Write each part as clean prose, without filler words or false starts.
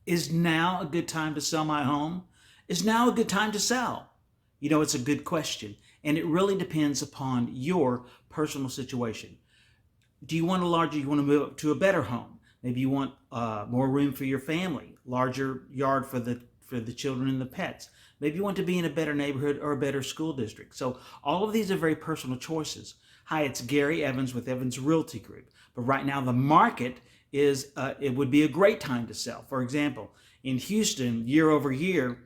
Is now a good time to sell my home? Is now a good time to sell? It's a good question. And it really depends upon your personal situation. Do you want you want to move up to a better home? Maybe you want more room for your family, larger yard for the children and the pets. Maybe you want to be in a better neighborhood or a better school district. So all of these are very personal choices. Hi, it's Gary Evans with Evans Realty Group. But right now the market is, it would be a great time to sell. For example, in Houston, year over year,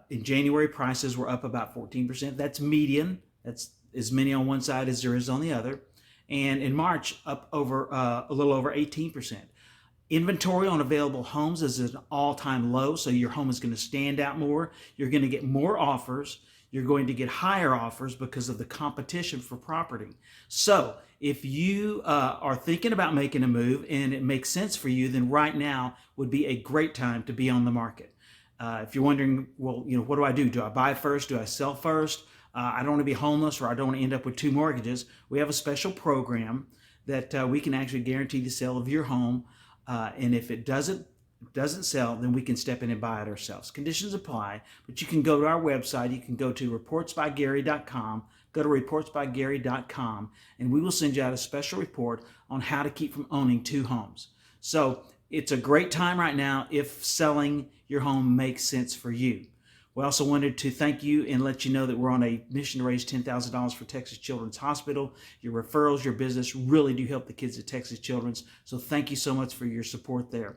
in January, prices were up about 14%. That's median. That's as many on one side as there is on the other. And in March, up over a little over 18%. Inventory on available homes is at an all-time low, so your home is going to stand out more. You're going to get more offers. You're going to get higher offers because of the competition for property. So if you are thinking about making a move and it makes sense for you, then right now would be a great time to be on the market. If you're wondering, well, what do I do? Do I buy first? Do I sell first? I don't want to be homeless, or I don't want to end up with 2 mortgages. We have a special program that we can actually guarantee the sale of your home. And if it doesn't sell, then we can step in and buy it ourselves. Conditions apply, but you can go to our website. You can go to reportsbygary.com, go to reportsbygary.com, and we will send you out a special report on how to keep from owning 2 homes. So it's a great time right now if selling your home makes sense for you. We also wanted to thank you and let you know that we're on a mission to raise $10,000 for Texas Children's Hospital. Your referrals, your business really do help the kids at Texas Children's. So thank you so much for your support there.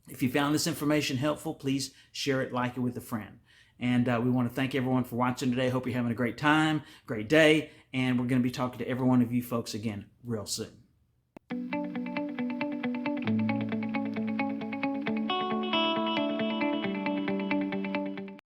If you found this information helpful, please share it, like it with a friend. And we want to thank everyone for watching today. Hope you're having a great time, great day. And we're going to be talking to every one of you folks again real soon.